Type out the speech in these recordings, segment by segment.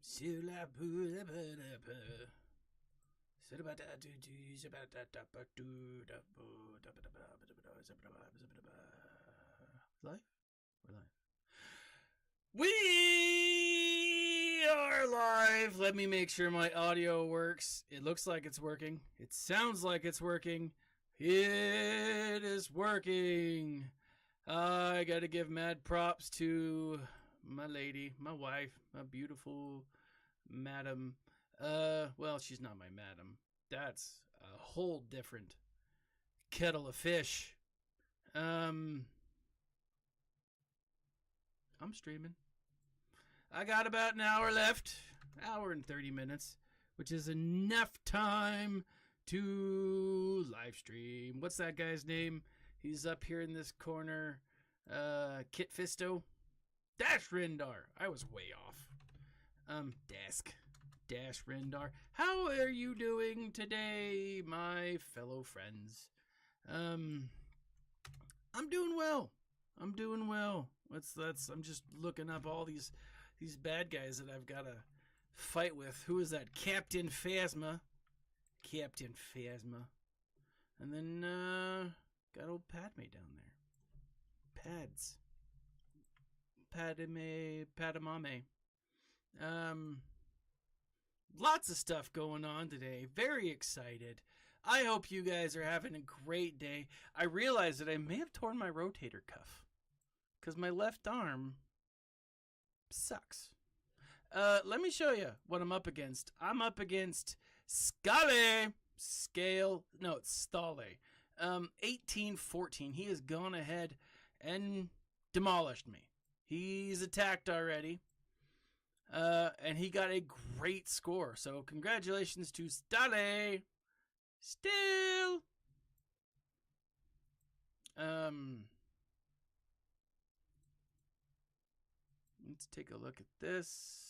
Live? We're live. We are live. Let me make sure my audio works. It looks like it's working. It sounds like it's working. It is working. I gotta give mad props to my lady, my wife, my beautiful madam. Well, she's not my madam. That's a whole different kettle of fish. I'm streaming. I got about an hour left. Hour and 30 minutes, which is enough time to live stream. What's that guy's name? He's up here in this corner. Kit Fisto. Dash Rendar. I was way off. Dash Rendar. How are you doing today, my fellow friends? I'm doing well. I'm just looking up all these bad guys that I've got to fight with. Who is that? Captain Phasma. And then got old Padme down there. Pads. Padamame. Lots of stuff going on today. Very excited. I hope you guys are having a great day. I realize that I may have torn my rotator cuff because my left arm sucks. Let me show you what I'm up against. I'm up against Stale. No, it's Stale. 1814. He has gone ahead and demolished me. He's attacked already. And he got a great score. So congratulations to Stale. Still. Let's take a look at this.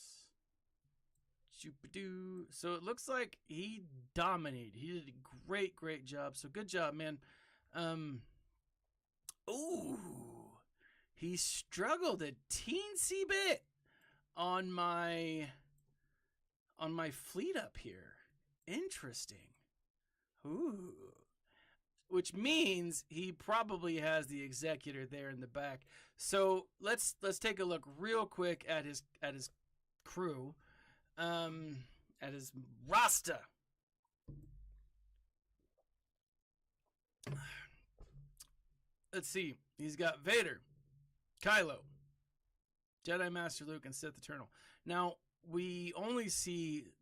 So it looks like he dominated. He did a great job. So good job, man. Ooh. He struggled a teensy bit on my fleet up here. Interesting. Ooh. Which means he probably has the executor there in the back. So let's take a look real quick at his crew. At his roster. Let's see. He's got Vader, Kylo, Jedi Master Luke, and Sith Eternal. Now, we only see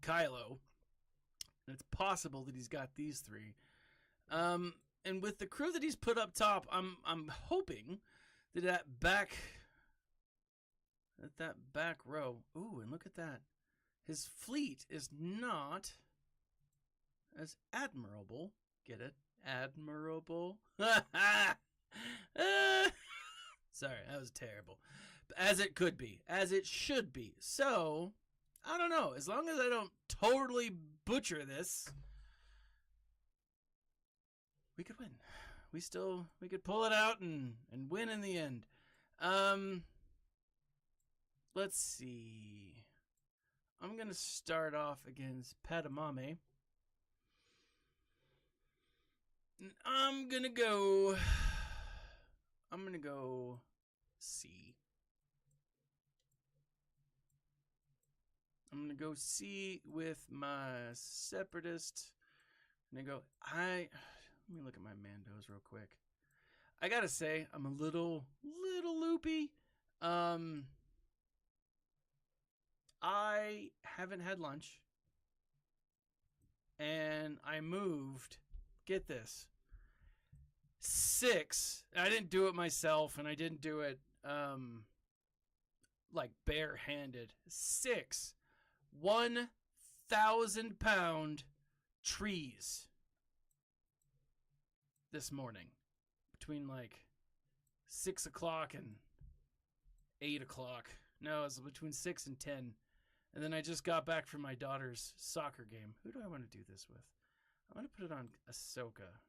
Kylo. And it's possible that he's got these three. And with the crew that he's put up top, I'm hoping that back row. Ooh, and look at that. His fleet is not as admirable. Get it? Admirable. Sorry, that was terrible. As it could be. As it should be. So, I don't know. As long as I don't totally butcher this, we could win. We could pull it out and win in the end. Let's see. I'm going to start off against Padamame. I'm going to go C. I'm going to go C with my Separatist. I'm going to go let me look at my Mandos real quick. I got to say, I'm a little loopy. I haven't had lunch, and I moved, get this, 6, I didn't do it myself, and I didn't do it, like barehanded, 6 1,000-pound trees this morning, between like 6 o'clock and 8 o'clock. No, it was between 6 and 10. And then I just got back from my daughter's soccer game. Who do I want to do this with? I'm going to put it on Ahsoka.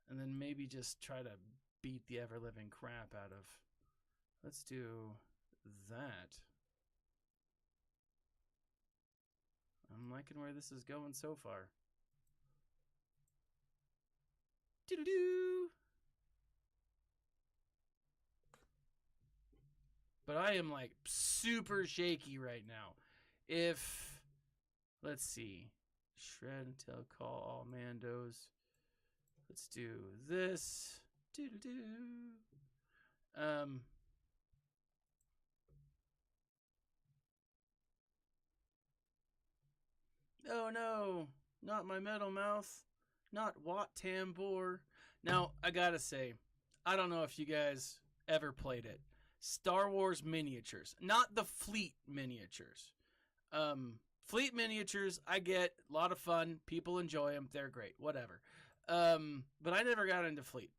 And then maybe just try to beat the ever-living crap out of... Let's do that. liking where this is going so far. Doo-doo-doo. But I am like super shaky right now. If, let's see, shred until call all Mandos. Let's do this. Doo-doo-doo. Oh no, not my metal mouth, not Wat Tambor. Now, I gotta say, I don't know if you guys ever played it. Star Wars miniatures, not the Fleet miniatures. Fleet miniatures, I get, a lot of fun. People enjoy them. They're great, whatever. But I never got into Fleet.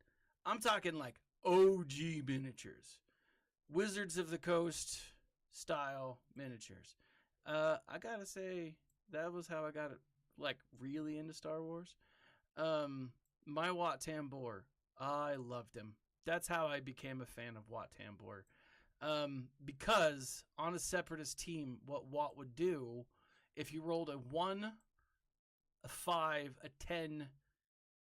I'm talking like OG miniatures. Wizards of the Coast style miniatures. I gotta say, that was how I got like really into Star Wars. My Wat Tambor, I loved him. That's how I became a fan of Wat Tambor. Because on a Separatist team, what Wat would do, if you rolled a 1, a 5, a 10,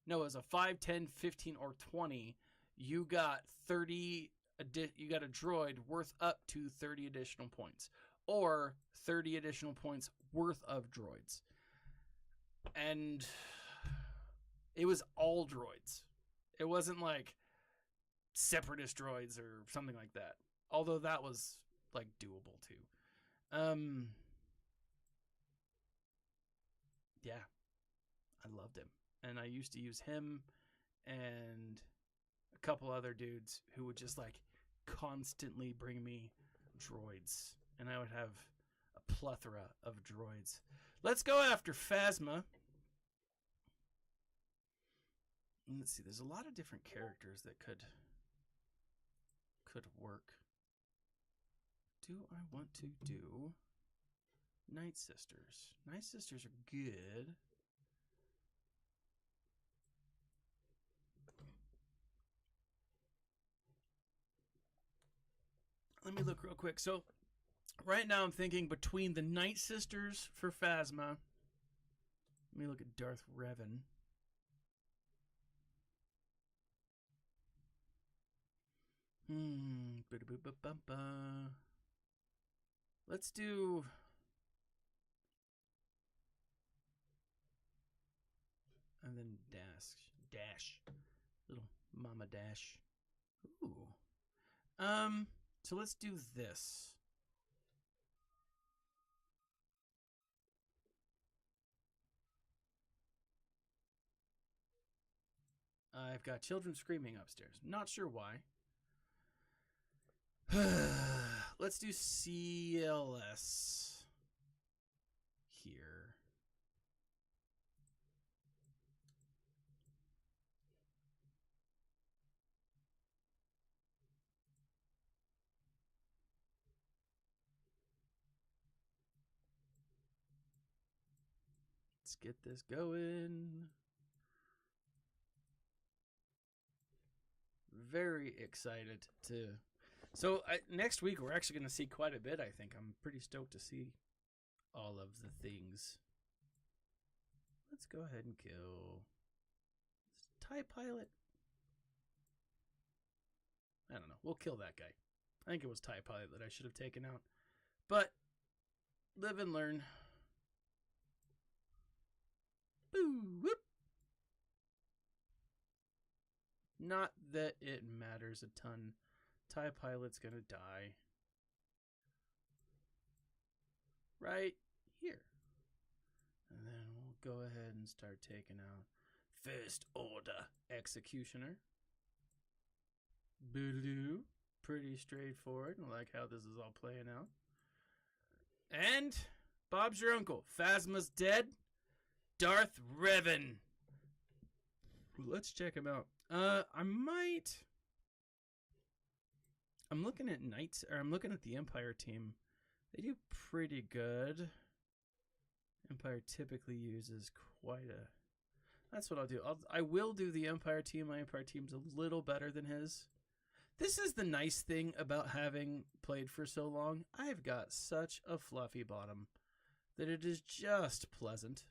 no, it was a 5, 10, 15, or 20, you got 30, you got a droid worth up to 30 additional points. Or 30 additional points worth of droids. And it was all droids. It wasn't like Separatist droids or something like that. Although that was like doable too. Yeah, I loved him. And I used to use him and a couple other dudes who would just like constantly bring me droids. And I would have a plethora of droids. Let's go after Phasma. Let's see, there's a lot of different characters that could work. Do I want to do Night Sisters? Night Sisters are good. Let me look real quick. So right now I'm thinking between the Night Sisters for Phasma. Let me look at Darth Revan. Let's do... And then Dash. Little Mama Dash. Ooh. So let's do this. I've got children screaming upstairs. Not sure why. Let's do CLS here. Let's get this going. Very excited to... So next week we're actually going to see quite a bit, I think. I'm pretty stoked to see all of the things. Let's go ahead and kill TIE Pilot. I don't know. We'll kill that guy. I think it was TIE Pilot that I should have taken out. But live and learn. Boo! Whoop! Not that it matters a ton. TIE Pilot's gonna die. Right here. And then we'll go ahead and start taking out First Order Executioner. Boo-doo. Pretty straightforward. I like how this is all playing out. And Bob's your uncle. Phasma's dead. Darth Revan. Let's check him out. I'm looking at Knights, or I'm looking at the Empire team. They do pretty good. Empire typically uses quite a... That's what I'll do. I will do the Empire team. My Empire team's a little better than his. This is the nice thing about having played for so long. I've got such a fluffy bottom that it is just pleasant.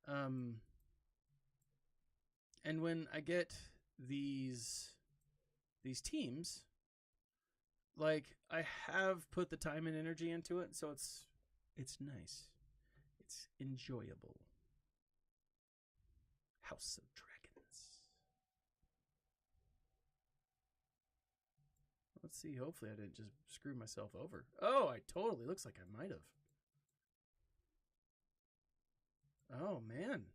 And when I get these teams, like, I have put the time and energy into it, so it's nice. It's enjoyable. House of Dragons. Let's see. Hopefully I didn't just screw myself over. Oh, I totally looks like I might have. Oh, man.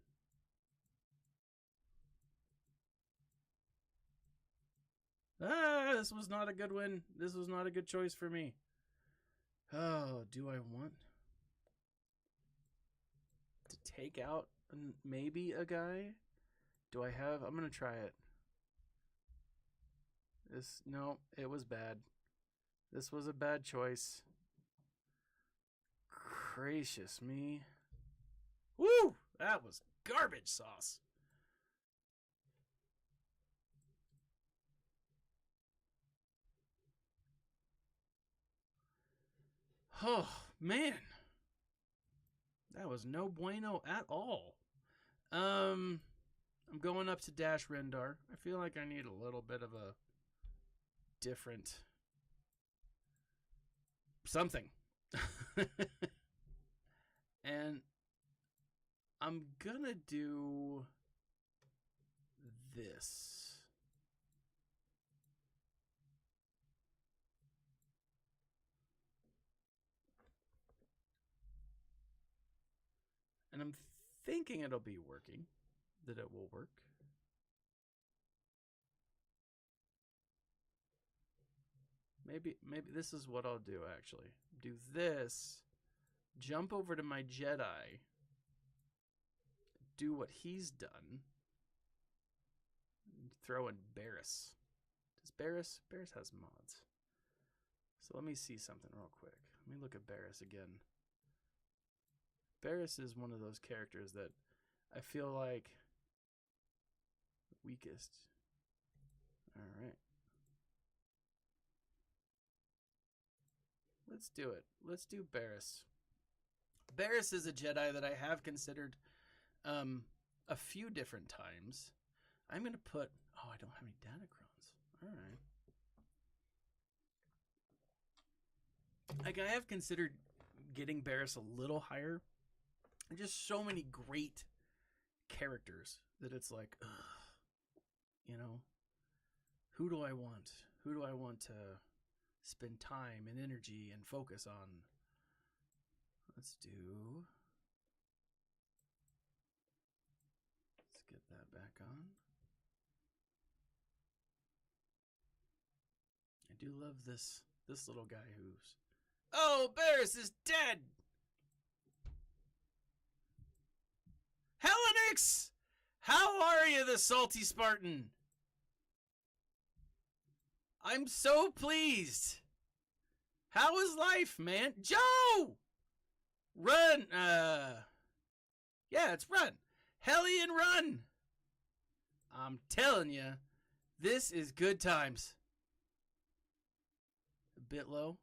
This was not a good win. This was not a good choice for me. Oh, do I want to take out maybe a guy? Do I have... I'm going to try it. No, it was bad. This was a bad choice. Gracious me. Woo! That was garbage sauce. Oh, man. That was no bueno at all. I'm going up to Dash Rendar. I feel like I need a little bit of a different something. And I'm gonna do this. And I'm thinking it'll be working, that it will work. Maybe this is what I'll do, actually. Do this, jump over to my Jedi, do what he's done, throw in Barris. Does Barris has mods. So let me see something real quick. Let me look at Barris again. Barris is one of those characters that I feel like weakest. All right. Let's do it. Let's do Barris. Barris is a Jedi that I have considered a few different times. I'm going to put... Oh, I don't have any Datacrons. All right. Like, I have considered getting Barris a little higher. And just so many great characters that it's like, ugh, you know, who do I want? Who do I want to spend time and energy and focus on? Let's get that back on. I do love this little guy who's... Oh, Barris is dead! Helenix! How are you, the salty Spartan? I'm so pleased. How is life, man? Joe! Run! Yeah, it's run. Hellion run! I'm telling you, this is good times. A bit low.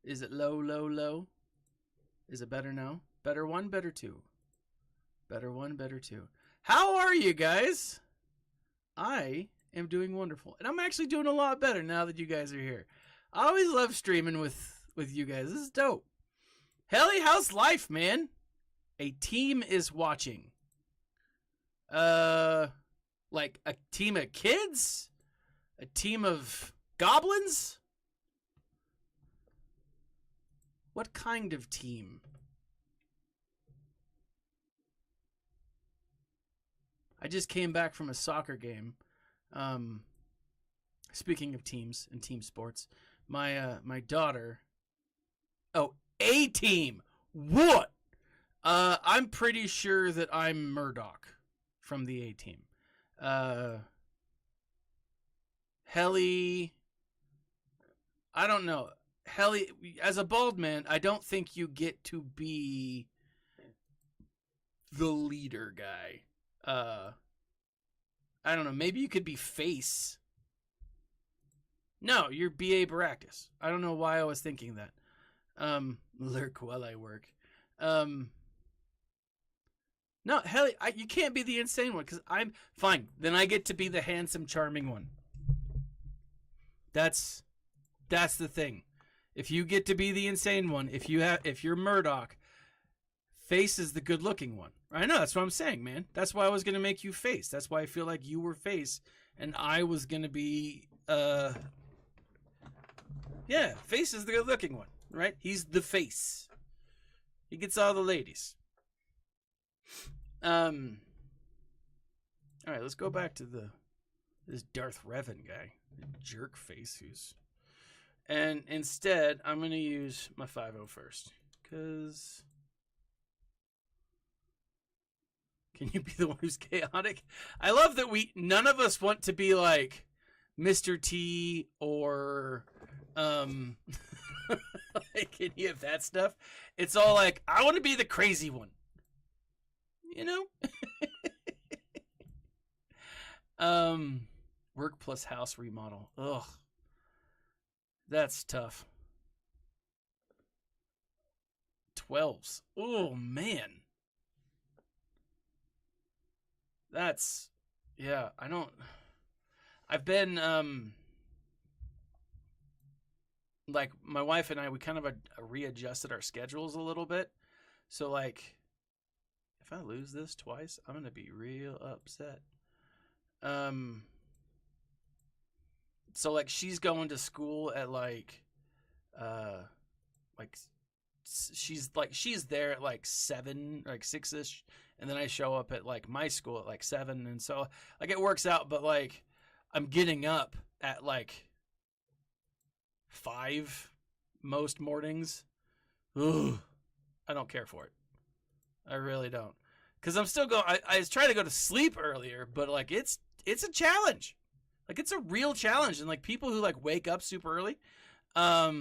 Is it low, low, low? Is it better now? Better one, better two. Better one, better two. How are you guys? I am doing wonderful. And I'm actually doing a lot better now that you guys are here. I always love streaming with you guys. This is dope. Helly, how's life, man? A team is watching. Like a team of kids? A team of goblins? What kind of team? I just came back from a soccer game. Speaking of teams and team sports, my daughter. Oh, A team. What? I'm pretty sure that I'm Murdoch from the A team. Helly. I don't know. Helly, as a bald man, I don't think you get to be the leader guy. I don't know. Maybe you could be face. No, you're B.A. Baracus. I don't know why I was thinking that. Lurk while I work. No, hell, you can't be the insane one because I'm fine. Then I get to be the handsome, charming one. That's the thing. If you get to be the insane one, if you're Murdoch, Face is the good-looking one. I know, that's what I'm saying, man. That's why I was gonna make you Face. That's why I feel like you were Face, and I was gonna be yeah, Face is the good-looking one, right? He's the Face. He gets all the ladies. All right, let's go back to this Darth Revan guy, jerk face and instead I'm gonna use my 5-0 first, cause can you be the one who's chaotic? I love that none of us want to be like Mr. T or like any of that stuff. It's all like, I want to be the crazy one. You know? Work plus house remodel. Ugh. That's tough. 12s. Oh, man. That's, yeah, I've been, like, my wife and I, we kind of readjusted our schedules a little bit. So, like, if I lose this twice, I'm going to be real upset. So, like, she's going to school at, she's there at, 7, 6-ish, and then I show up at, my school at, 7, and so, it works out, but, I'm getting up at, 5 most mornings. Ugh. I don't care for it. I really don't. Because I'm still going, I was trying to go to sleep earlier, but, it's a challenge. It's a real challenge. And, people who, wake up super early, I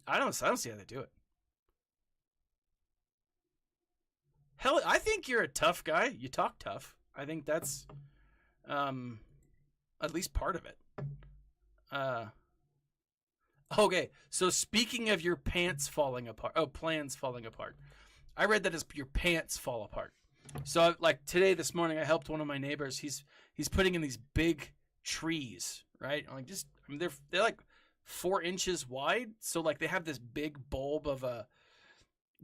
don't see how they do it. Hell, I think you're a tough guy. You talk tough. I think that's, at least part of it. Okay, so speaking of your plans falling apart, I read that as your pants fall apart. So, this morning, I helped one of my neighbors. He's putting in these big trees, right? They're 4 inches wide, so they have this big bulb of a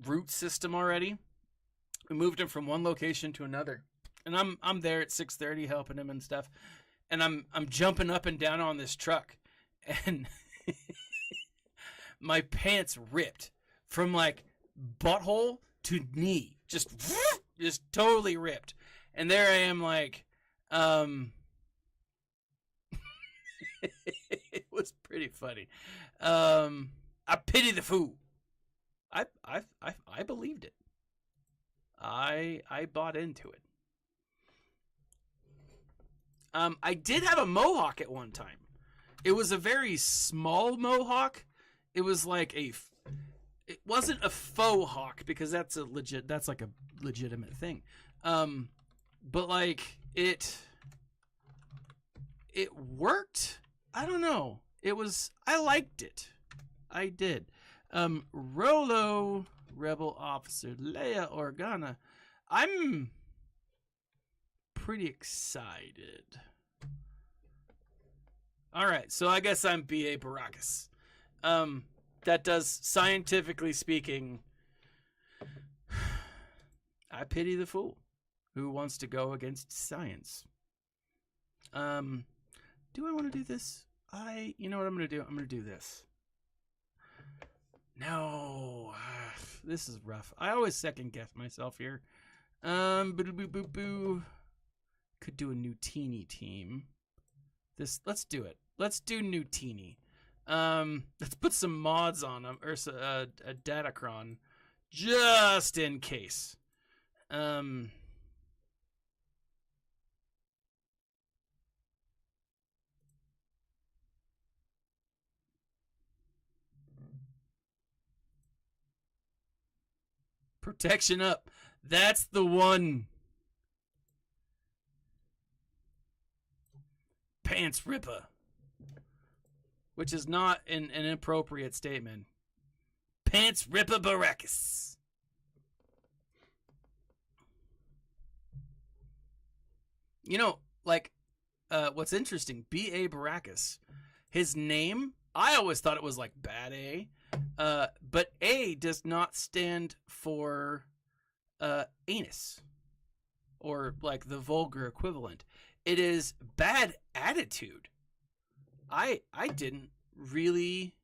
root system already. We moved him from one location to another, and I'm there at 6:30 helping him and stuff, and I'm jumping up and down on this truck, and my pants ripped from butthole to knee, just totally ripped, and there I am it was pretty funny. I pity the fool. I believed it. I bought into it. I did have a mohawk at one time. It was a very small mohawk. It was it wasn't a faux hawk because that's a legitimate thing. But it worked. I don't know. I liked it. I did. Rolo, Rebel Officer, Leia Organa. I'm pretty excited. All right, so I guess I'm B.A. Baracus. That does, scientifically speaking, I pity the fool who wants to go against science. Do I want to do this? You know what I'm going to do? I'm going to do this. No, this is rough. I always second guess myself here. Boo. Could do a new teeny team. Let's do it. Let's do new teeny. Let's put some mods on them, or a Datacron, just in case. Protection up. That's the one. Pants Ripper. Which is not an inappropriate statement. Pants Ripper Baracus. You know, like, what's interesting, B.A. Baracus, his name, I always thought it was like bad A, but A does not stand for anus, or like the vulgar equivalent. It is bad attitude. I didn't really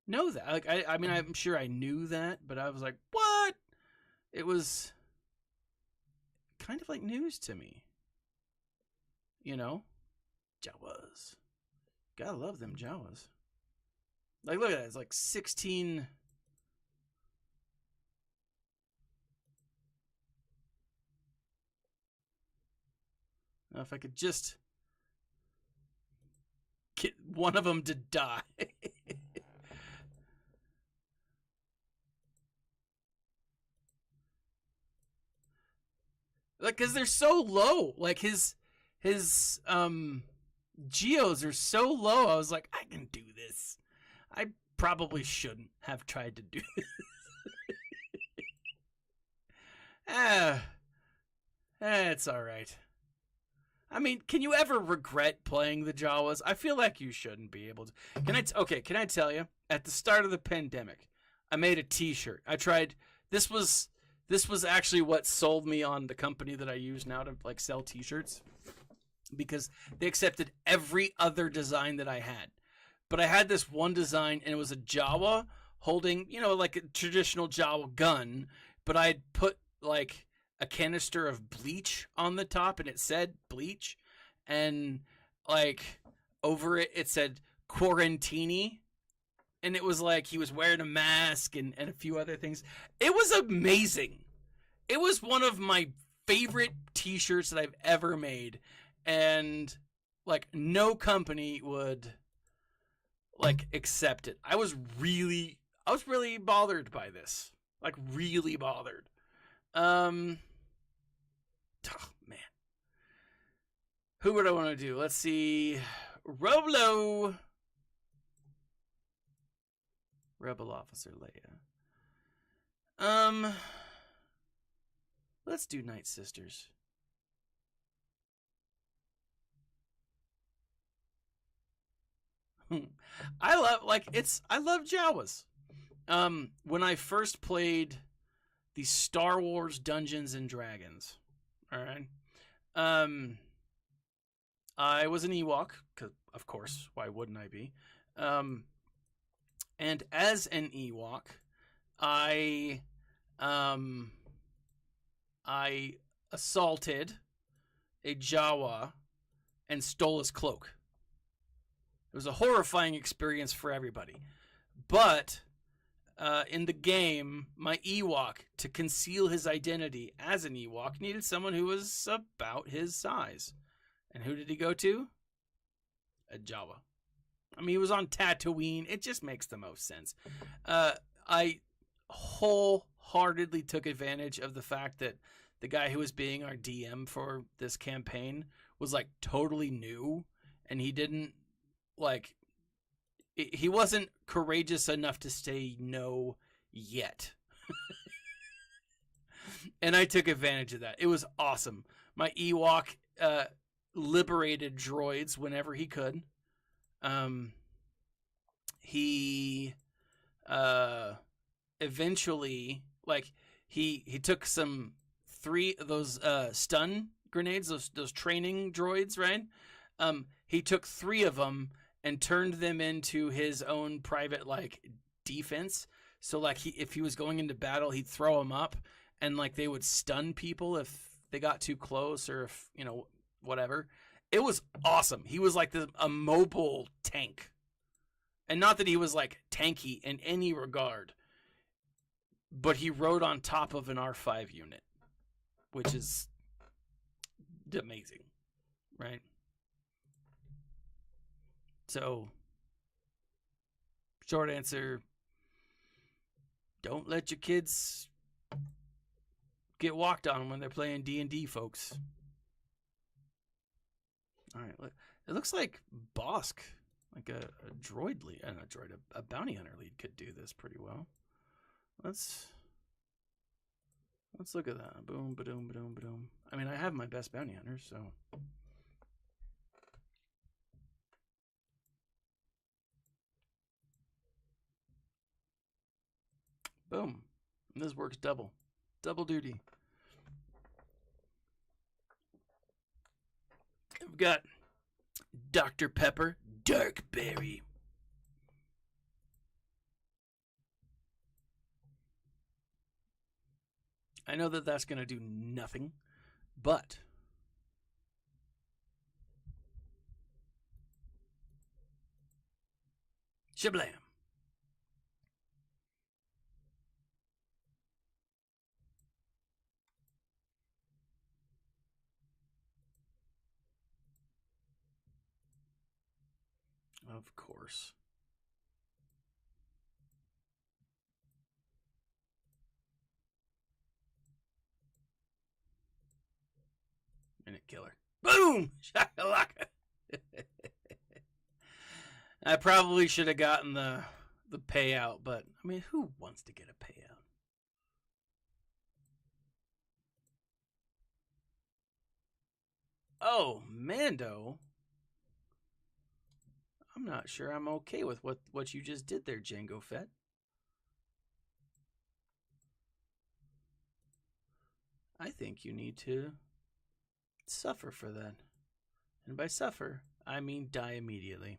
know that. Like, I mean, I'm sure I knew that, but I was like, what? It was kind of like news to me. You know? Jawas. Gotta love them Jawas. Like, look at that. It's like 16. Now, if I could just get one of them to die. Like, because they're so low. Like, his geos are so low. I was like, I can do this. I probably shouldn't have tried to do this. It's all right. I mean, can you ever regret playing the Jawas? I feel like you shouldn't be able to. Can I tell you? At the start of the pandemic, I made a T-shirt. I tried. This was actually what sold me on the company that I use now to like sell T-shirts, because they accepted every other design that I had. But I had this one design, and it was a Jawa holding, like a traditional Jawa gun, but I had put like a canister of bleach on the top, and it said bleach, and like over it said Quarantini, and it was like he was wearing a mask and a few other things. It was amazing. It was one of my favorite T-shirts that I've ever made, and like no company would like accept it. I was really bothered by this. Like, really bothered. Oh, man. Who would I want to do? Let's see. Roblo. Rebel Officer Leia. Let's do Night Sisters. I love Jawas. When I first played the Star Wars Dungeons and Dragons, all right, I was an Ewok, 'cause, of course, why wouldn't I be? And as an Ewok, I assaulted a Jawa and stole his cloak. It was a horrifying experience for everybody. But in the game, my Ewok, to conceal his identity as an Ewok, needed someone who was about his size. And who did he go to? A Jawa. I mean, he was on Tatooine. It just makes the most sense. I wholeheartedly took advantage of the fact that the guy who was being our DM for this campaign was like totally new, and he didn't like, he wasn't courageous enough to say no yet. And I took advantage of that. It was awesome. My Ewok liberated droids whenever he could. He eventually, like, he took three of those stun grenades, those training droids, right? He took 3 of them and turned them into his own private like defense. So like if he was going into battle, he'd throw them up, and like they would stun people if they got too close, or if whatever. It was awesome. He was like a mobile tank, and not that he was like tanky in any regard, but he rode on top of an R5 unit, which is amazing, right? So, short answer, don't let your kids get walked on when they're playing D&D, folks. All right, it looks like Bosk, like a droid lead, a bounty hunter lead, could do this pretty well. Let's look at that. Boom, ba-doom, ba-doom, ba-doom. I mean, I have my best bounty hunters, so. Boom. And this works double. Double duty. We've got Dr. Pepper, Dark Berry. I know that that's going to do nothing, but shablam. Of course. Minute killer. Boom! Shakalaka. I probably should have gotten the payout, but I mean, who wants to get a payout? Oh, Mando. I'm not sure I'm okay with what you just did there, Jango Fett. I think you need to suffer for that. And by suffer, I mean die immediately.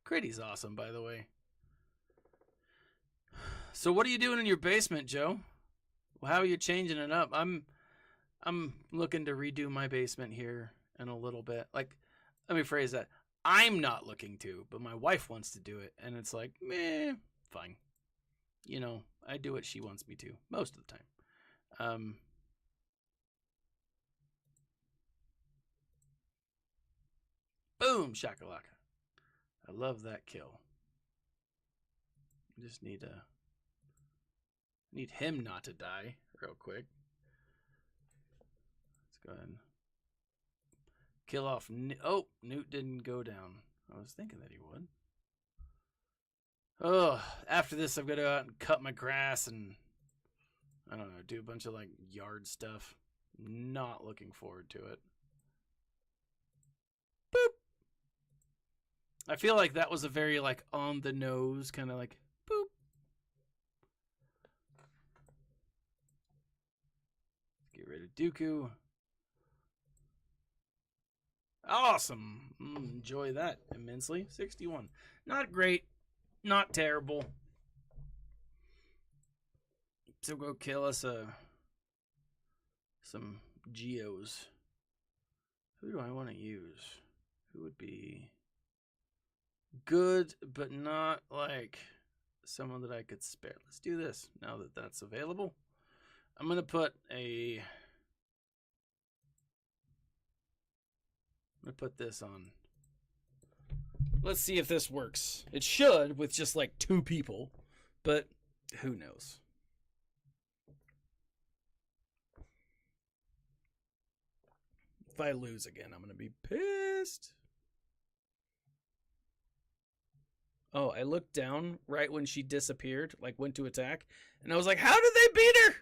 Critty's awesome, by the way. So what are you doing in your basement, Joe? How are you changing it up? I'm looking to redo my basement here in a little bit. Like, let me phrase that. I'm not looking to, but my wife wants to do it. And it's like, meh, fine. You know, I do what she wants me to most of the time. Boom, shakalaka. I love that kill. Just need him not to die real quick. Let's go ahead and kill off. Oh, Newt didn't go down. I was thinking that he would. Oh, after this, I've got to go out and cut my grass and, I don't know, do a bunch of, like, yard stuff. Not looking forward to it. Boop. I feel like that was a very, like, on the nose, kind of like, boop. Get rid of Dooku. Awesome. Enjoy that immensely. 61. Not great. Not terrible. So go kill us some Geos. Who do I want to use? Who would be good, but not like someone that I could spare? Let's do this now that that's available. I'm going to put this on. Let's see if this works. It should with just like 2 people, but who knows? If I lose again, I'm going to be pissed. Oh, I looked down right when she disappeared, like went to attack, and I was like, how did they beat her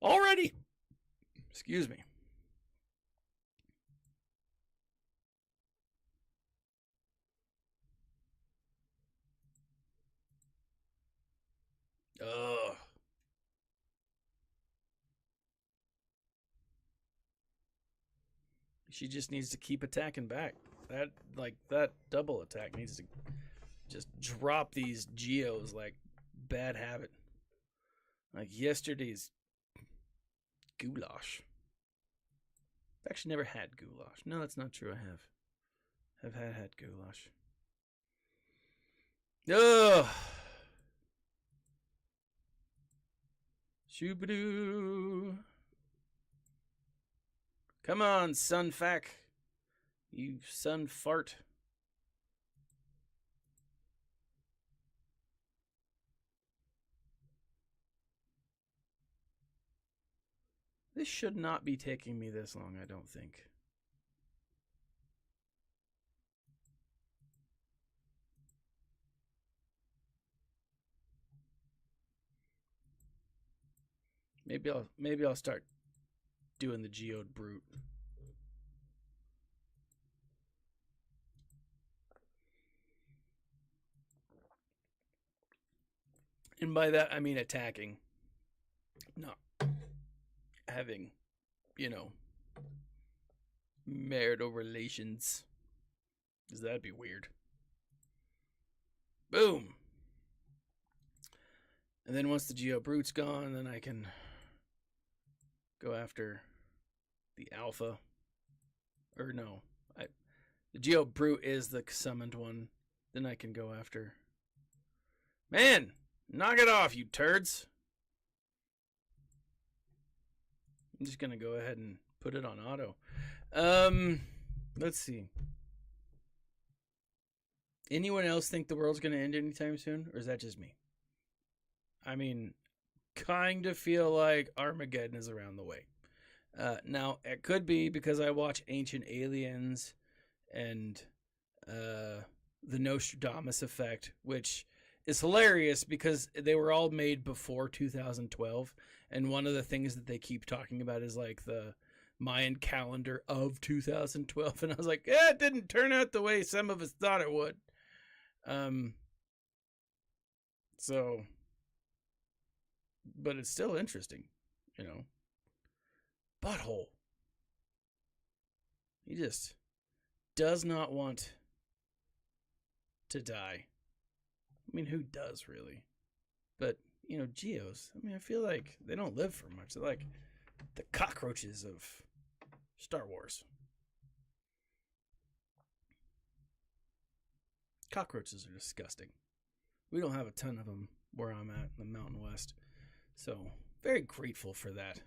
already? Excuse me. Ugh. She just needs to keep attacking back. That double attack needs to just drop these Geos like bad habit. Like yesterday's goulash. I've actually never had goulash. No, that's not true. I have had goulash. Ugh. Shoobadoo. Come on, son fack. You son fart. This should not be taking me this long, I don't think. Maybe I'll start doing the geode brute. And by that I mean attacking, not having, marital relations. Because that'd be weird. Boom. And then once the Geo Brute's gone, then I can go after the Alpha. Or no, the Geo Brute is the summoned one. Then I can go after... Man, knock it off, you turds. I'm just going to go ahead and put it on auto. Let's see. Anyone else think the world's going to end anytime soon? Or is that just me? I mean, kind of feel like Armageddon is around the way. Now, it could be because I watch Ancient Aliens and the Nostradamus Effect, which is hilarious because they were all made before 2012. And one of the things that they keep talking about is like the Mayan calendar of 2012. And I was like, it didn't turn out the way some of us thought it would. So, but it's still interesting, Butthole. He just does not want to die. I mean, who does really? But, Geos, I feel like they don't live for much. They're like the cockroaches of Star Wars. Cockroaches are disgusting. We don't have a ton of them where I'm at in the Mountain West. So, very grateful for that.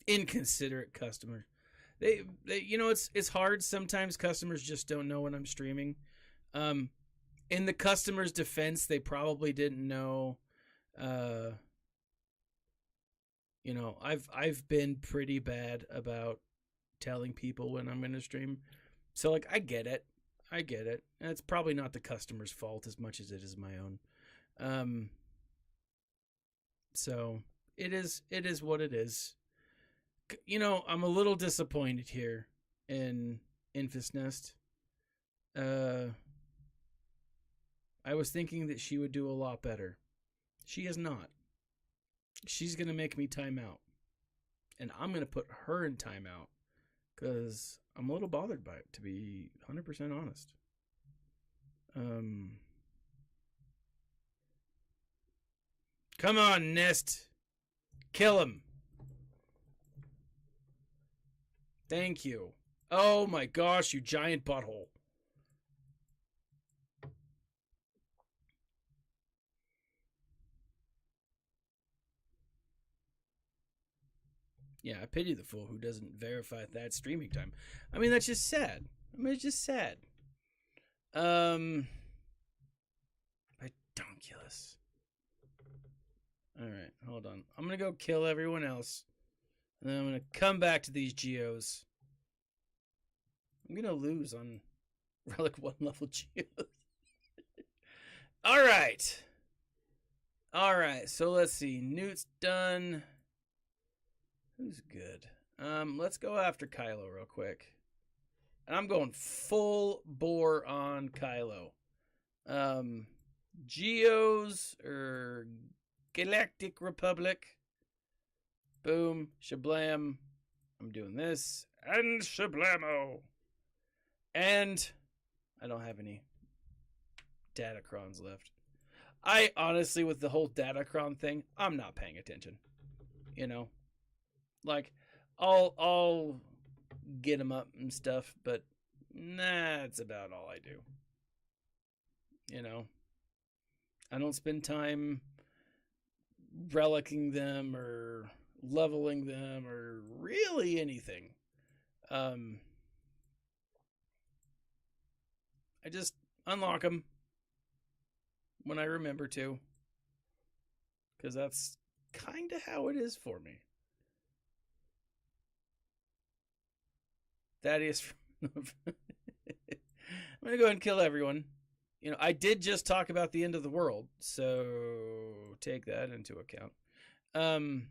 Inconsiderate customer. They it's hard sometimes. Customers just don't know when I'm streaming. In the customer's defense, they probably didn't know. I've been pretty bad about telling people when I'm going to stream. So like I get it. And it's probably not the customer's fault as much as it is my own. So it is what it is. I'm a little disappointed here in Infus Nest. I was thinking that she would do a lot better. She is not. She's going to make me time out. And I'm going to put her in timeout because I'm a little bothered by it, to be 100% honest. Come on, Nest. Kill him. Thank you. Oh my gosh, you giant butthole. Yeah, I pity the fool who doesn't verify that streaming time. That's just sad. It's just sad. Redonkulous. Alright, hold on. I'm gonna go kill everyone else. And then I'm gonna come back to these Geos. I'm gonna lose on Relic 1 level Geos. Alright. Alright, so let's see. Newt's done. Who's good? Let's go after Kylo real quick. And I'm going full bore on Kylo. Geos or Galactic Republic. Boom. Shablam. I'm doing this. And Shablamo. And I don't have any Datacrons left. I honestly, with the whole Datacron thing, I'm not paying attention. Like, I'll get them up and stuff, but that's about all I do. I don't spend time relicking them or leveling them or really anything. I just unlock them when I remember to, because that's kind of how it is for me. Thaddeus. I'm gonna go ahead and kill everyone. I did just talk about the end of the world, so take that into account. On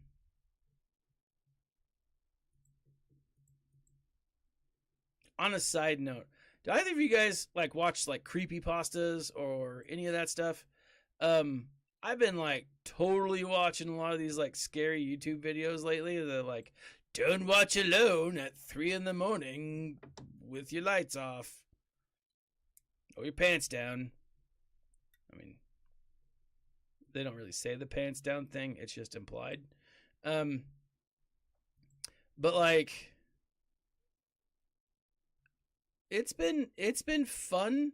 a side note, do either of you guys watch creepypastas or any of that stuff? I've been totally watching a lot of these scary YouTube videos lately. They're don't watch alone at 3 a.m. with your lights off or your pants down. I mean, they don't really say the pants down thing. It's just implied. But it's been fun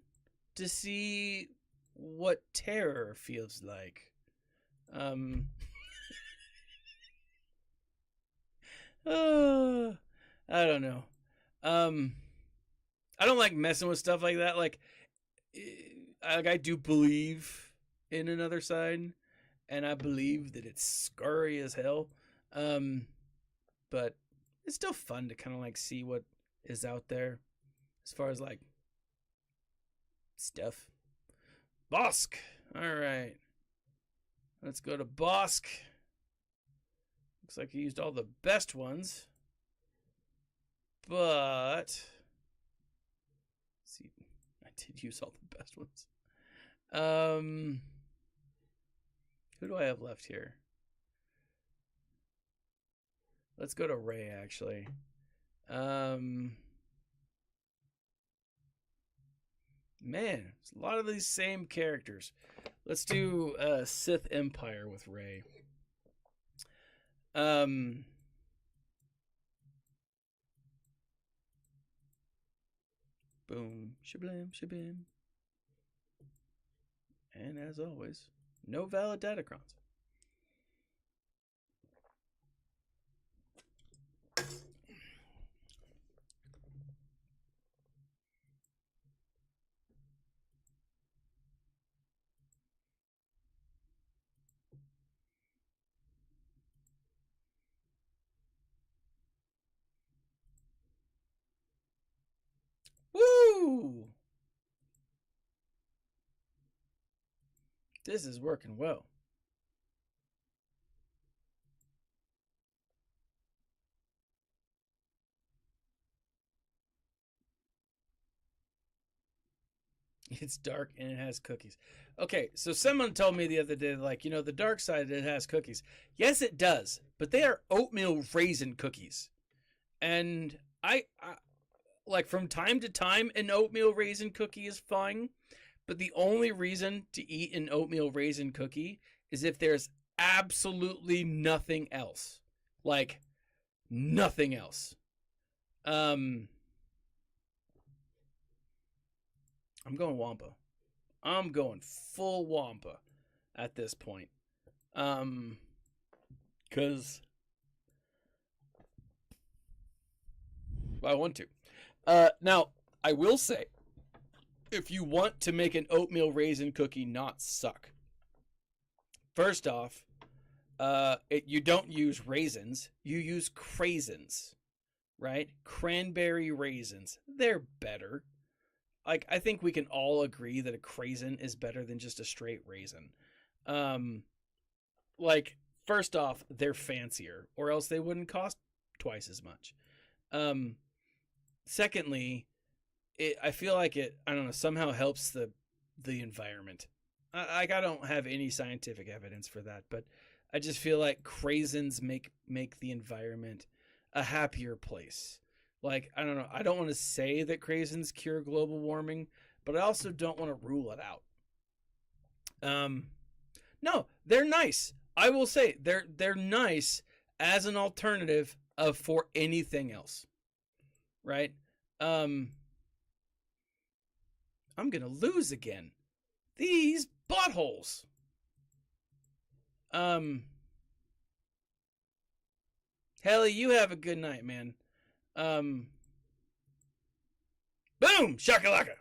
to see what terror feels like. I don't know. I don't like messing with stuff like that. I do believe in another side, and I believe that it's scary as hell. But it's still fun to kind of see what is out there as far as stuff. Bosk. All right. Let's go to Bosk. Looks like he used all the best ones. But let's see, I did use all the best ones. Who do I have left here? Let's go to Ray, actually. Man, it's a lot of these same characters. Let's do Sith Empire with Ray. Boom, shablam, shabam. And as always, no valid datacrons. Woo! This is working well. It's dark and it has cookies. Okay, so someone told me the other day, the dark side, it has cookies. Yes, it does, but they are oatmeal raisin cookies. And I from time to time, an oatmeal raisin cookie is fine. But the only reason to eat an oatmeal raisin cookie is if there's absolutely nothing else. Nothing else. I'm going Wampa. I'm going full Wampa at this point. Because I want to. Now, I will say, if you want to make an oatmeal raisin cookie not suck, first off, you don't use raisins. You use craisins, right? Cranberry raisins. They're better. I think we can all agree that a craisin is better than just a straight raisin. First off, they're fancier, or else they wouldn't cost twice as much. Secondly, I feel like it, I don't know, somehow helps the environment. I don't have any scientific evidence for that, but I just feel like craisins make the environment a happier place. I don't know. I don't want to say that craisins cure global warming, but I also don't want to rule it out. No, they're nice. I will say they're nice as an alternative for anything else. Right? I'm gonna lose again. These buttholes. Helly, you have a good night, man. Boom! Shakalaka!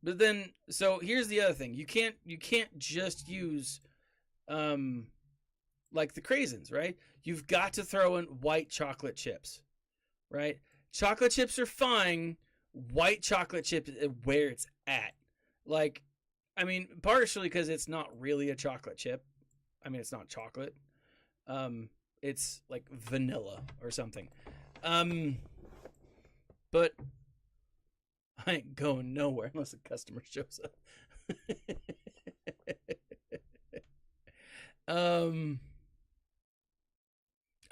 But then, so here's the other thing. You can't just use, like the craisins, right? You've got to throw in white chocolate chips, right? Chocolate chips are fine. White chocolate chips is where it's at. Like, I mean, partially because it's not really a chocolate chip. I mean, it's not chocolate. It's like vanilla or something. But I ain't going nowhere unless a customer shows up.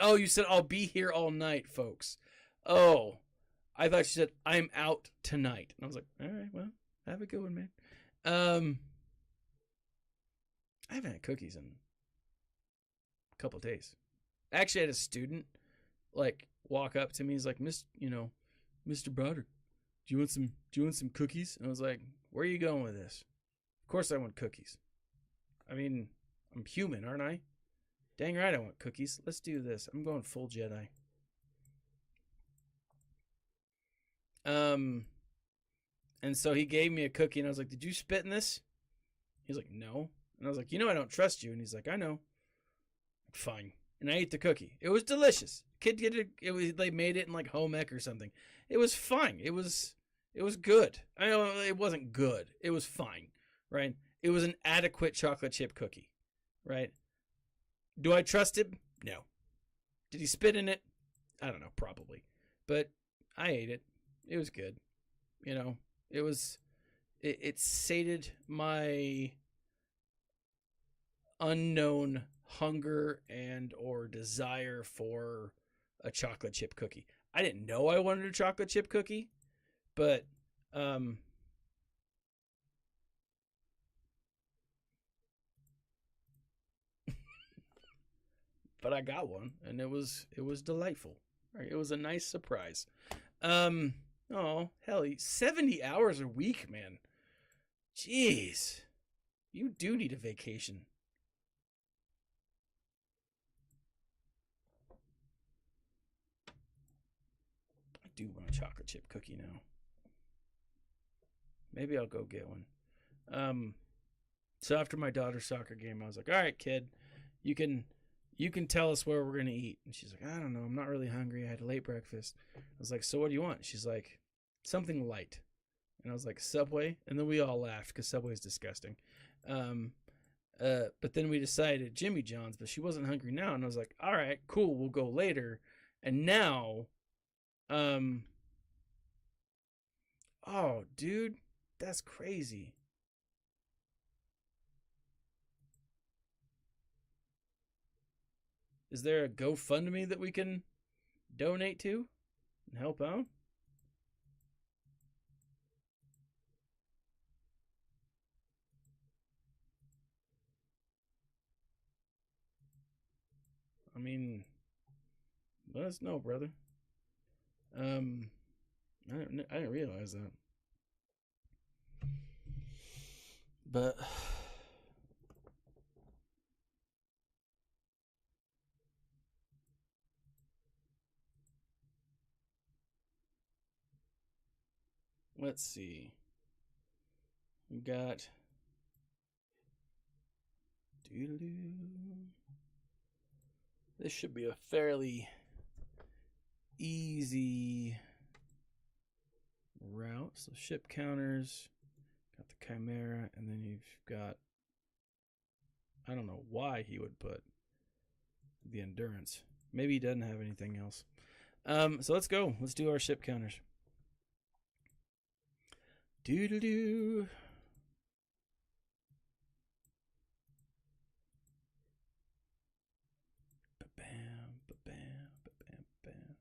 Oh, you said I'll be here all night, folks. Oh, I thought you said I'm out tonight. And I was like, all right, well, have a good one, man. I haven't had cookies in a couple of days. Actually, I had a student like walk up to me. He's like, Mr. Broderick, do you want some cookies? And I was like, where are you going with this? Of course I want cookies. I mean, I'm human, aren't I? Dang right I want cookies. Let's do this. I'm going full Jedi. And so he gave me a cookie, and I was like, did you spit in this? He's like, no. And I was like, I don't trust you. And he's like, I know. Fine. And I ate the cookie. It was delicious. Kid did it. They made it in like home ec or something. It was fine. It was good. I know it wasn't good. It was fine, right? It was an adequate chocolate chip cookie, right? Do I trust him? No. Did he spit in it? I don't know, probably. But I ate it. It was good. It sated my unknown hunger and or desire for a chocolate chip cookie. I didn't know I wanted a chocolate chip cookie, but but I got one, and it was delightful. Right? It was a nice surprise. Oh, hell, 70 hours a week, man. Jeez. You do need a vacation. I do want a chocolate chip cookie now. Maybe I'll go get one. So after my daughter's soccer game, I was like, all right, kid, you can tell us where we're going to eat. And she's like, I don't know. I'm not really hungry. I had a late breakfast. I was like, so what do you want? She's like, something light. And I was like, Subway? And then we all laughed because Subway's disgusting. But then we decided Jimmy John's, but she wasn't hungry now. And I was like, all right, cool. We'll go later. And now, oh, dude, that's crazy. Is there a GoFundMe that we can donate to and help out? I mean, let us know, brother. I didn't realize that. But let's see. We got this should be a fairly easy route. So ship counters, got the Chimera, and then you've got, I don't know why he would put the Endurance. Maybe he doesn't have anything else. So let's go. Let's do our ship counters. Doo-doo-doo. Ba-bam, ba-bam, ba-bam, bam.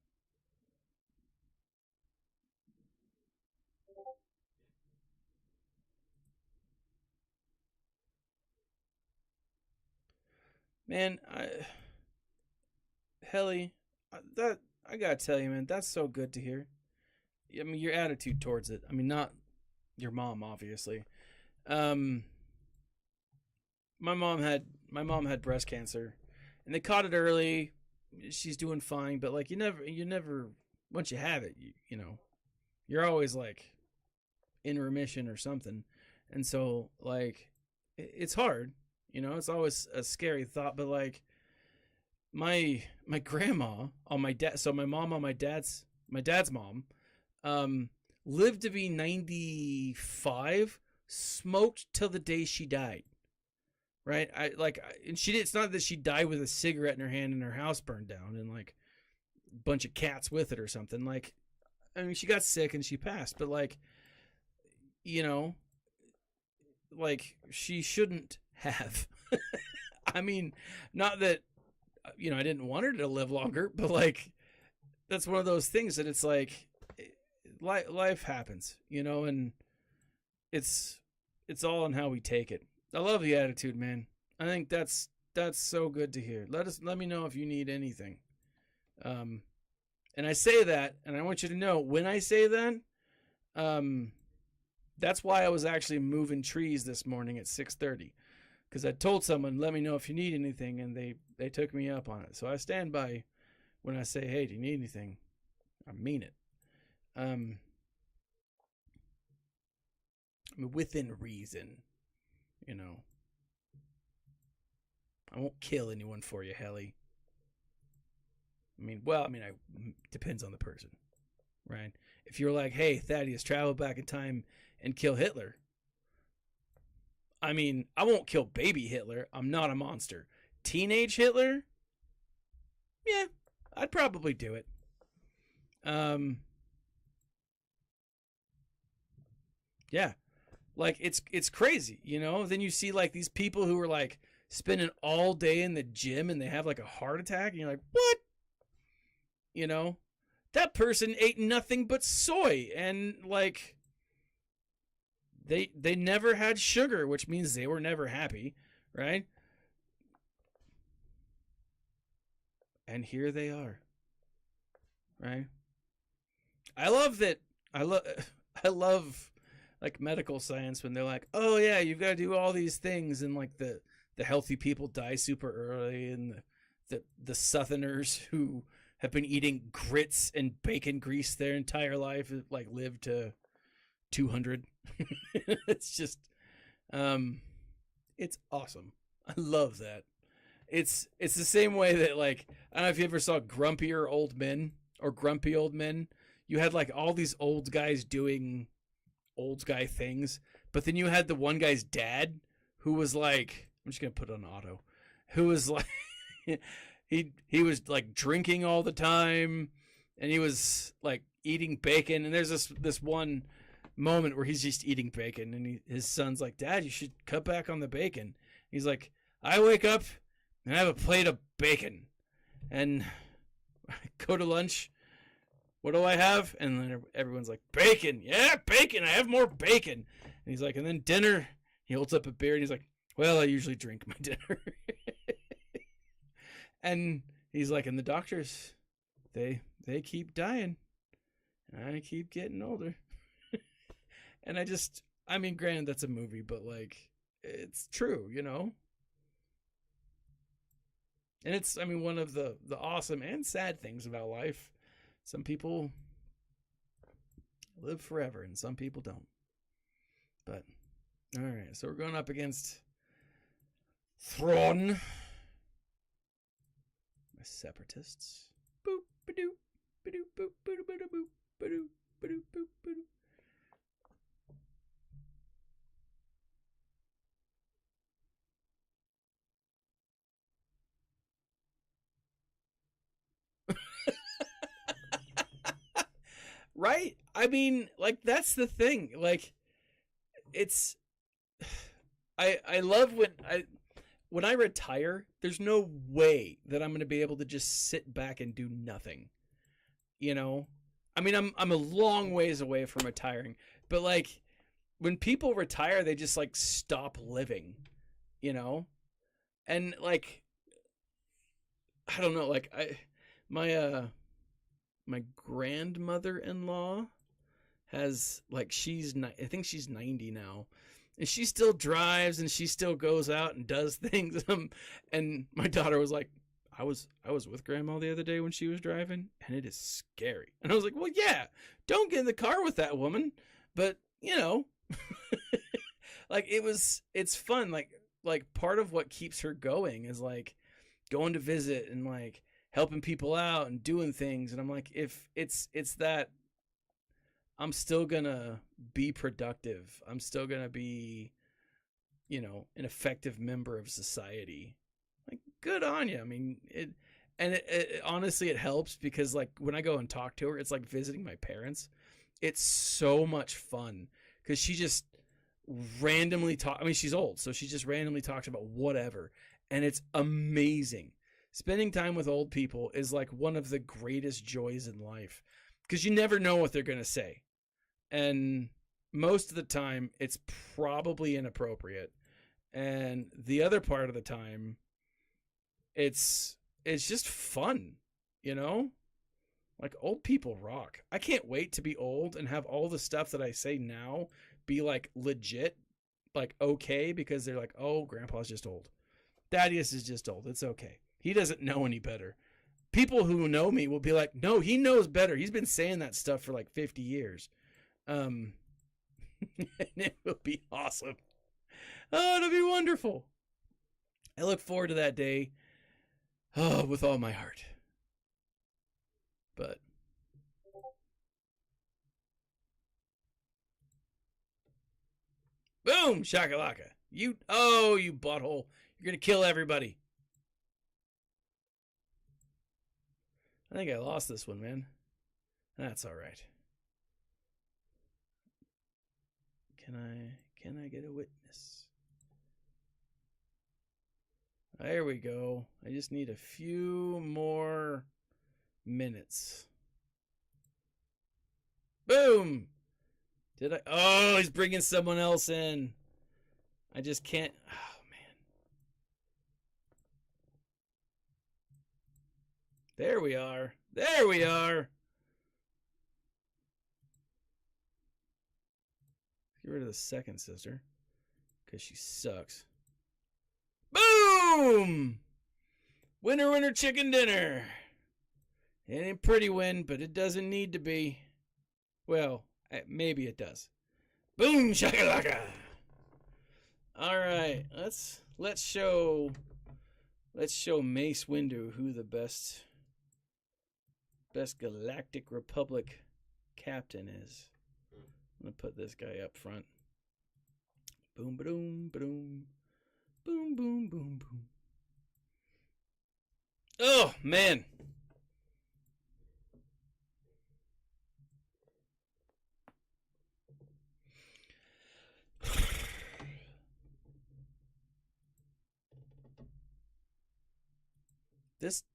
Man, Helly, that I gotta tell you, man, that's so good to hear. I mean, your attitude towards it. I mean, not your mom, obviously. Um, my mom had breast cancer, and they caught it early. She's doing fine, but like you never once you have it, you're always like in remission or something, and so like it's hard. It's always a scary thought, but like my grandma on my dad, so my mom on my dad's mom, lived to be 95, smoked till the day she died. Right? And she did. It's not that she died with a cigarette in her hand and her house burned down and like a bunch of cats with it or something. Like, I mean, she got sick and she passed, but like, you know, like she shouldn't have. I mean, not that, you know, I didn't want her to live longer, but like, that's one of those things that it's like, life happens, you know, and it's all on how we take it. I love the attitude, man. I think that's so good to hear. Let me know if you need anything. And I say that, and I want you to know when I say that, that's why I was actually moving trees this morning at 6:30, because I told someone, let me know if you need anything, and they took me up on it. So I stand by when I say, hey, do you need anything? I mean it. I mean, within reason. You know, I won't kill anyone for you, Helly. I depends on the person, right? If you're like, hey, Thaddeus, travel back in time and kill Hitler. I mean, I won't kill baby Hitler. I'm not a monster. Teenage Hitler? Yeah, I'd probably do it. Yeah. Like, it's crazy, you know? Then you see, like, these people who are, like, spending all day in the gym and they have, like, a heart attack. And you're like, what? You know? That person ate nothing but soy. And, like, they never had sugar, which means they were never happy, right? And here they are, right? I love that. I love like medical science when they're like, oh yeah, you've got to do all these things, and like the healthy people die super early, and the Southerners who have been eating grits and bacon grease their entire life like live to 200. It's just it's awesome. I love that. It's the same way that, like, I don't know if you ever saw Grumpier Old Men or Grumpy Old Men. You had like all these old guys doing old guy things, but then you had the one guy's dad who was like, I'm just gonna put it on auto, who was like he was like drinking all the time, and he was like eating bacon, and there's this one moment where he's just eating bacon, and his son's like, Dad, you should cut back on the bacon. He's like, I wake up and I have a plate of bacon, and I go to lunch. What do I have? And then everyone's like, bacon. Yeah, bacon. I have more bacon. And he's like, and then dinner. He holds up a beer and he's like, well, I usually drink my dinner. And he's like, and the doctors, they keep dying. And I keep getting older. And I mean, granted, that's a movie, but like, it's true, you know? And it's, I mean, one of the awesome and sad things about life. Some people live forever and some people don't. But, all right. So we're going up against Thrawn. My separatists. Boop, ba-doo, ba-doo, boop, ba-doo, ba-doo, boop, ba-doo, ba-doo, boop, ba-doo. Right? I mean, like, that's the thing. Like, it's I love when I retire, there's no way that I'm going to be able to just sit back and do nothing. You know? I mean, I'm a long ways away from retiring, but like when people retire, they just like stop living, you know? And like I don't know, like my grandmother-in-law has like I think she's 90 now, and she still drives and she still goes out and does things. And my daughter was like, I was with grandma the other day when she was driving, and it is scary. And I was like, well, yeah, don't get in the car with that woman. But you know, like it's fun. Like part of what keeps her going is like going to visit and like helping people out and doing things. And I'm like, if it's that, I'm still gonna be productive. I'm still gonna be, you know, an effective member of society. Like, good on you. I mean, it honestly, it helps because like when I go and talk to her, it's like visiting my parents. It's so much fun because she just randomly talk. I mean, she's old, so she just randomly talks about whatever, and it's amazing. Spending time with old people is like one of the greatest joys in life because you never know what they're gonna say, and most of the time it's probably inappropriate, and the other part of the time it's just fun, you know? Like, old people rock. I can't wait to be old and have all the stuff that I say now be like legit, like okay, because they're like, oh, grandpa's just old. Thaddeus is just old. It's okay. He doesn't know any better. People who know me will be like, no, he knows better. He's been saying that stuff for like 50 years. And it will be awesome. Oh, it'll be wonderful. I look forward to that day. Oh, with all my heart. But boom, shakalaka. You butthole. You're going to kill everybody. I think I lost this one, man. That's all right. Can I get a witness? There we go. I just need a few more minutes. Boom! Did I? Oh, he's bringing someone else in. I just can't. Oh, man. There we are. There we are. Get rid of the second sister because she sucks. Boom! Winner, winner, chicken dinner. It ain't pretty win, but it doesn't need to be. Well, maybe it does. Boom shakalaka. All right, let's show Mace Windu who the best Galactic Republic captain is. I'm gonna put this guy up front. Boom, boom, boom, boom, boom, boom, boom. Oh man.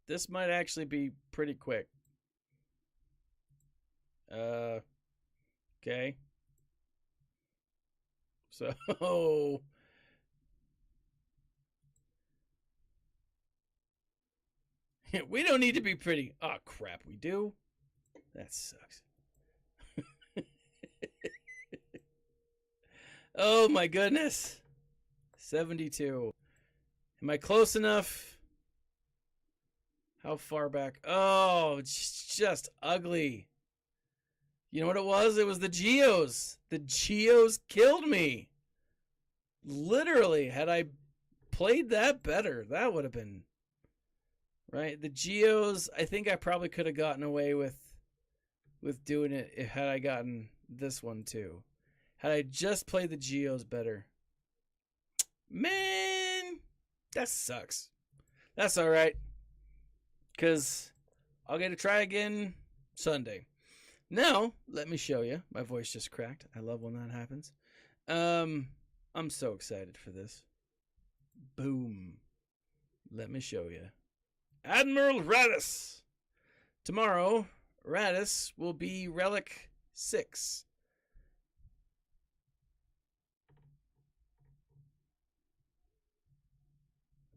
This might actually be pretty quick. Okay. So we don't need to be pretty. Oh crap, we do? That sucks. Oh my goodness. 72. Am I close enough? How far back? Oh, it's just ugly. You know what it was? It was the Geos. The Geos killed me. Literally, had I played that better, that would have been right. The Geos, I think I probably could have gotten away with doing it had I gotten this one too. Had I just played the Geos better. Man, that sucks. That's all right. Because I'll get to try again Sunday. Now, let me show you. My voice just cracked. I love when that happens. I'm so excited for this. Boom. Let me show you. Admiral Radis. Tomorrow, Radis will be Relic 6.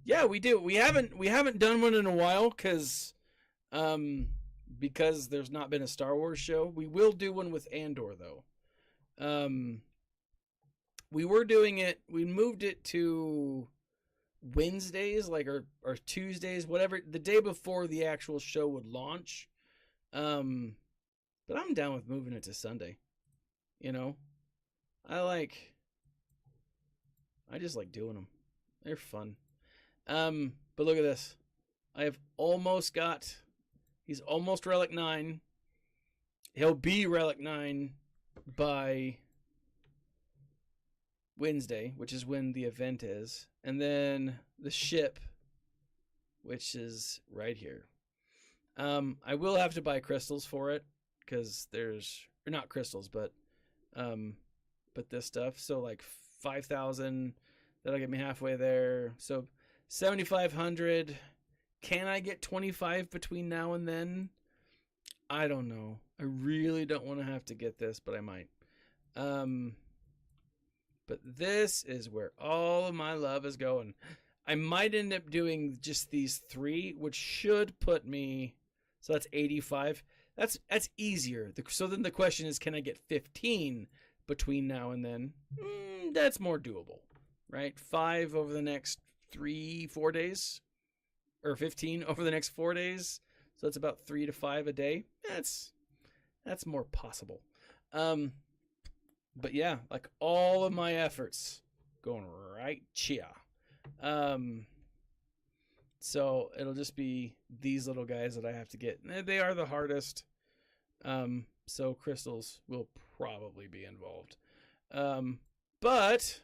Yeah, we do. We haven't done one in a while because there's not been a Star Wars show. We will do one with Andor though. We were doing it. We moved it to Wednesdays, like or Tuesdays, whatever, the day before the actual show would launch. But I'm down with moving it to Sunday. You know, I just like doing them. They're fun. But look at this. I have almost got, he's almost Relic 9. He'll be Relic 9 by Wednesday, which is when the event is. And then the ship, which is right here. I will have to buy crystals for it, because there's, or not crystals, but this stuff. So like 5,000, that'll get me halfway there. So 7,500. Can I get 25 between now and then? I don't know. I really don't want to have to get this, but I might. But this is where all of my love is going. I might end up doing just these 3, which should put me, so that's 85. That's easier. So then the question is, can I get 15 between now and then? That's more doable, right? 5 over the next 3-4 days, or 15 over the next 4 days. So that's about 3 to 5 a day. That's more possible. But yeah, like all of my efforts going right here. So it'll just be these little guys that I have to get. They are the hardest. So crystals will probably be involved. But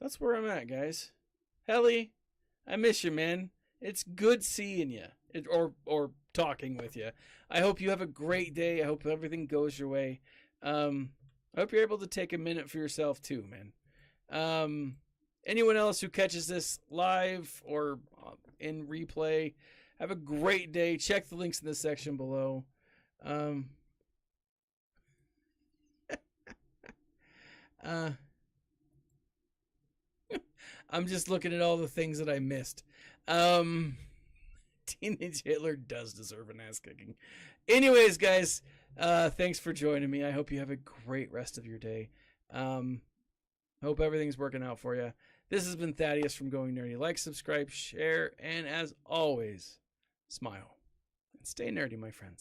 that's where I'm at, guys. Helly, I miss you, man. It's good seeing you, or talking with you. I hope you have a great day. I hope everything goes your way. I hope you're able to take a minute for yourself too, man. Anyone else who catches this live or in replay, have a great day. Check the links in the section below. I'm just looking at all the things that I missed. Teenage Hitler does deserve an ass kicking. Anyways, guys, thanks for joining me. I hope you have a great rest of your day. Hope everything's working out for you. This has been Thaddeus from Going Nerdy. Like, subscribe, share, and as always, smile. And stay nerdy, my friends.